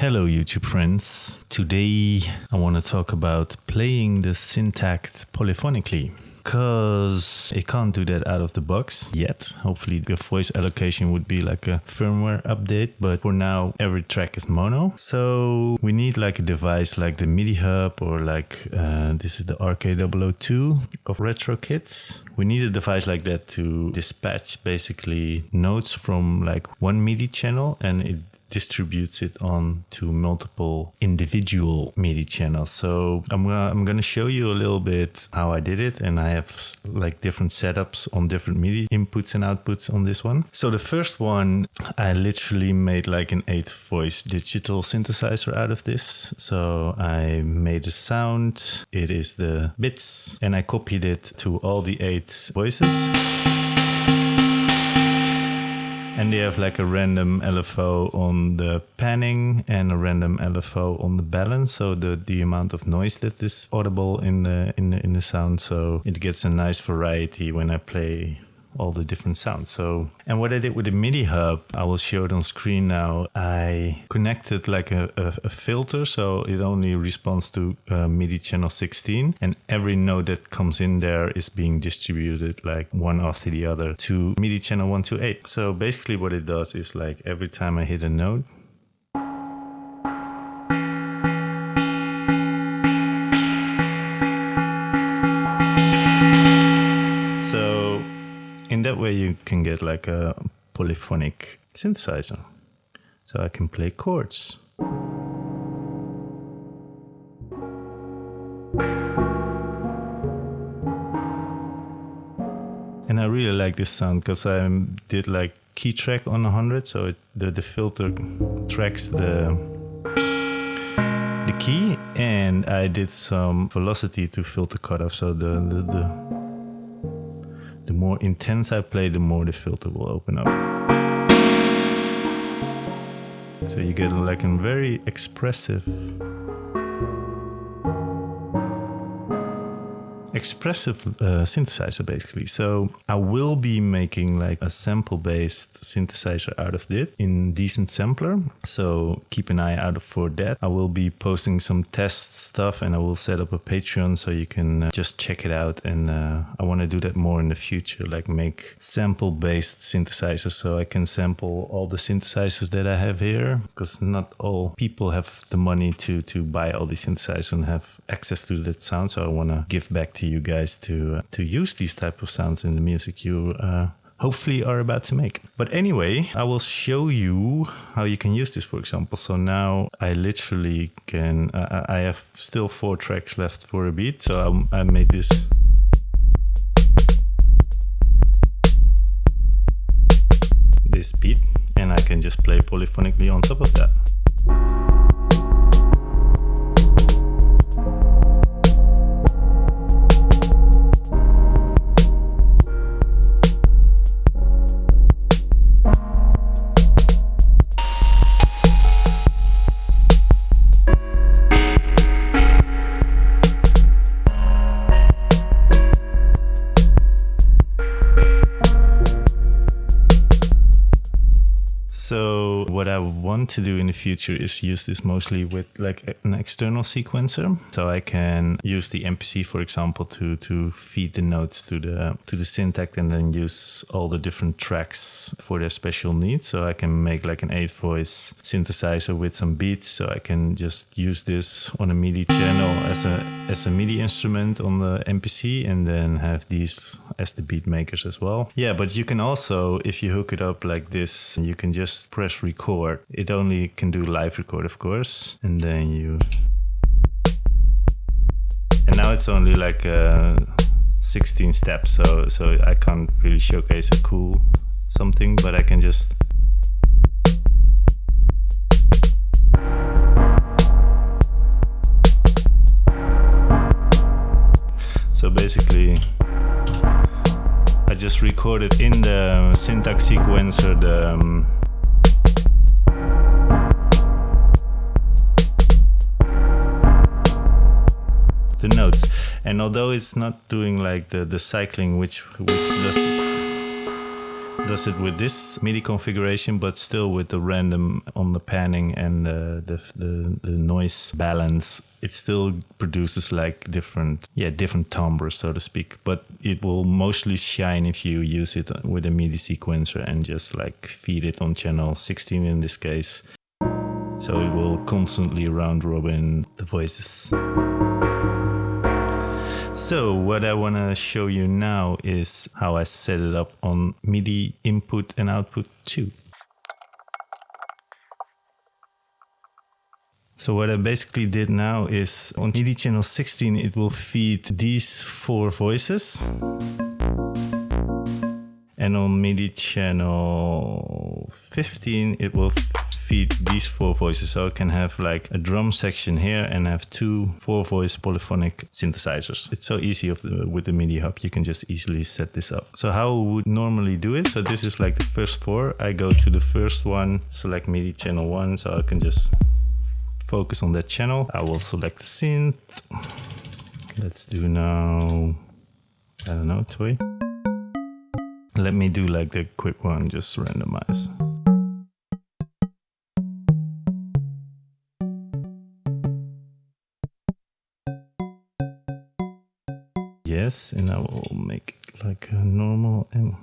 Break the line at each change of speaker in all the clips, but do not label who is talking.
Hello YouTube friends. Today I want to talk about playing the Syntakt polyphonically, because it can't do that out of the box yet. Hopefully the voice allocation would be like a firmware update, but for now every track is mono. So we need like a device like the MIDI hub, or like this is the RK002 of retro kits. We need a device like that to dispatch basically notes from like one MIDI channel, and it distributes it on to multiple individual MIDI channels. So I'm gonna show you a little bit how I did it, and I have like different setups on different MIDI inputs and outputs on this one. So the first one, I literally made like an 8-voice digital synthesizer out of this. So I made a sound, it is the bits, and I copied it to all the 8 voices. And they have like a random LFO on the panning and a random LFO on the balance, so the amount of noise that is audible in the sound. So it gets a nice variety when I play all the different sounds. So, and what I did with the MIDI hub, I will show it on screen now. I connected like a filter, so it only responds to MIDI channel 16, and every note that comes in there is being distributed like one after the other to MIDI channel 128. So basically what it does is like every time I hit a note, in that way you can get like a polyphonic synthesizer. So I can play chords. And I really like this sound because I did like key track on 100, so the filter tracks the key, and I did some velocity to filter cutoff, so the more intense I play, the more the filter will open up. So you get like a very expressive synthesizer basically. So I will be making like a sample-based synthesizer out of this in Decent Sampler, so keep an eye out for that. I will be posting some test stuff, and I will set up a Patreon so you can just check it out, and I want to do that more in the future, like make sample-based synthesizers so I can sample all the synthesizers that I have here, because not all people have the money to buy all these synthesizers and have access to that sound. So I want to give back to you guys to use these type of sounds in the music you hopefully are about to make. But anyway, I will show you how you can use this, for example. So now I literally can, I have still 4 tracks left for a beat. So I made this. This beat, and I can just play polyphonically on top of that. So what I want to do in the future is use this mostly with like an external sequencer. So I can use the MPC, for example, to feed the notes to the Syntakt, and then use all the different tracks for their special needs. So I can make like an 8-voice synthesizer with some beats. So I can just use this on a MIDI channel as a MIDI instrument on the MPC, and then have these as the beat makers as well. Yeah, but you can also, if you hook it up like this, you can just press record. It only can do live record, of course, and then and now it's only like 16 steps, so I can't really showcase a cool something, but I can just so basically I just recorded in the Syntakt sequencer the notes, and although it's not doing like the cycling which does does it with this MIDI configuration, but still with the random on the panning and the noise balance. It still produces like different timbres, so to speak, but it will mostly shine if you use it with a MIDI sequencer and just like feed it on channel 16 in this case. So it will constantly round robin the voices. So what I want to show you now is how I set it up on MIDI input and output 2. So what I basically did now is on MIDI channel 16, it will feed these 4 voices. And on MIDI channel 15, it will feed these 4 voices. So I can have like a drum section here and have 2 4-voice polyphonic synthesizers. It's so easy with the MIDI hub. You can just easily set this up. So how I would normally do it. So this is like the first 4. I go to the first one, select MIDI channel 1. So I can just focus on that channel. I will select the synth. Let's do now, I don't know, toy. Let me do like the quick one, just randomize. Yes, and I will make it like a normal M.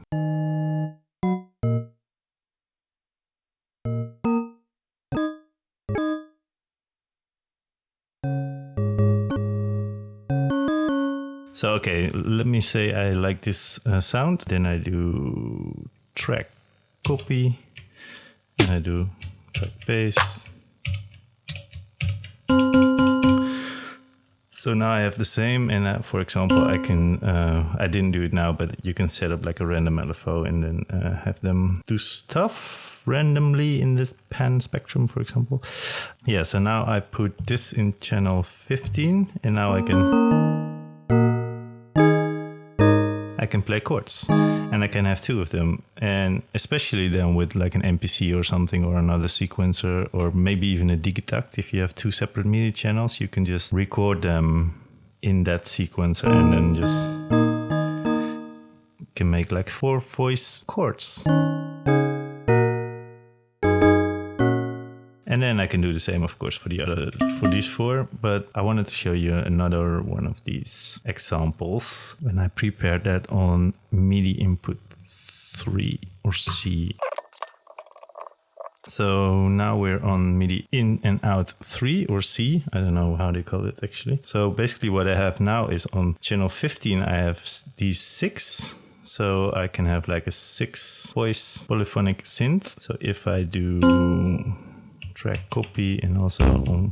So, okay, let me say I like this sound. Then I do track copy. And I do track paste. So now I have the same, and for example, I can, I didn't do it now, but you can set up like a random LFO and then have them do stuff randomly in this pan spectrum, for example. Yeah, so now I put this in channel 15, and now I can play chords, and I can have 2 of them, and especially then with like an MPC or something, or another sequencer, or maybe even a digitakt. If you have 2 separate MIDI channels, you can just record them in that sequencer and then just can make like 4-voice chords. And then I can do the same, of course, for these 4. But I wanted to show you another one of these examples. And I prepared that on MIDI input 3 or C. So now we're on MIDI in and out 3 or C. I don't know how they call it actually. So basically what I have now is on channel 15, I have these 6. So I can have like a 6-voice polyphonic synth. So if I do track copy and also on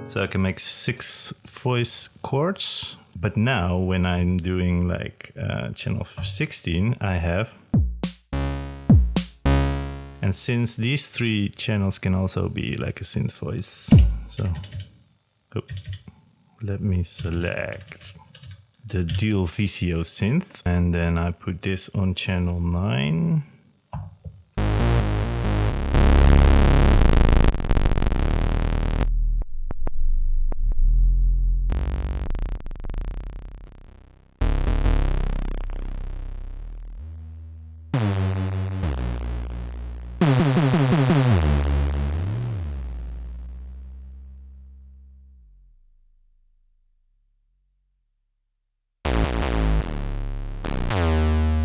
so I can make 6-voice chords. But now when I'm doing like channel 16, I have, and since these 3 channels can also be like a synth voice, so let me select the dual VCO synth, and then I put this on channel 9.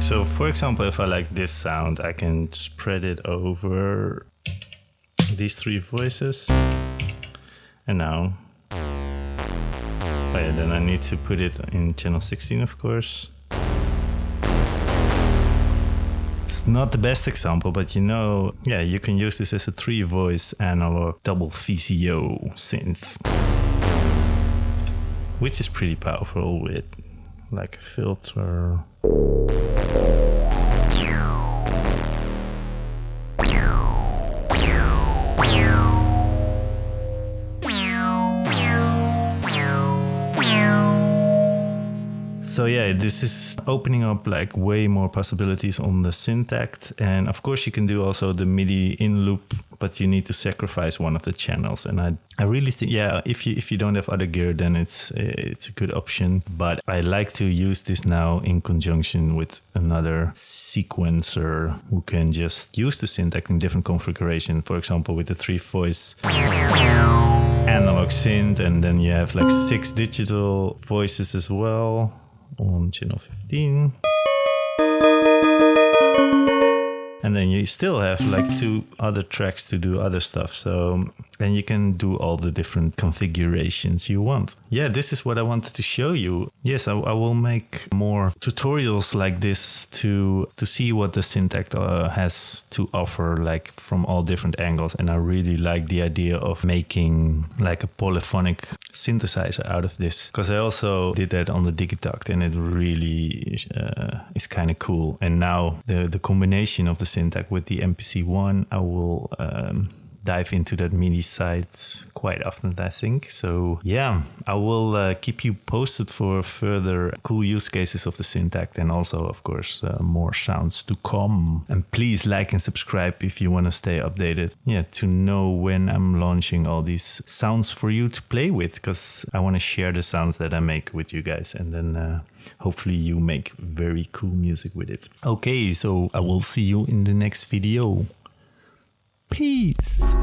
So for example, if I like this sound, I can spread it over these 3 voices. And now, oh yeah, then I need to put it in channel 16, of course. It's not the best example, but you know, yeah, you can use this as a 3-voice analog double VCO synth, which is pretty powerful with like a filter. So yeah, this is opening up like way more possibilities on the Syntakt. And of course you can do also the MIDI in loop but you need to sacrifice one of the channels. And I really think, yeah, if you don't have other gear, then it's a good option. But I like to use this now in conjunction with another sequencer who can just use the Syntakt in different configuration. For example, with the 3-voice analog synth, and then you have like 6 digital voices as well on channel 15. And then you still have like 2 other tracks to do other stuff. So, and you can do all the different configurations you want. Yeah, this is what I wanted to show you. Yes, I will make more tutorials like this to see what the Syntakt has to offer, like from all different angles. And I really like the idea of making like a polyphonic synthesizer out of this, because I also did that on the Digitakt, and it really is kind of cool. And now the combination of the Syntakt with the MPC-1, I will dive into that MIDI side quite often, I think. So yeah, I will keep you posted for further cool use cases of the Syntakt, and also, of course, more sounds to come. And please like and subscribe if you want to stay updated. Yeah, to know when I'm launching all these sounds for you to play with, because I want to share the sounds that I make with you guys, and then hopefully you make very cool music with it. Okay, so I will see you in the next video. Peace.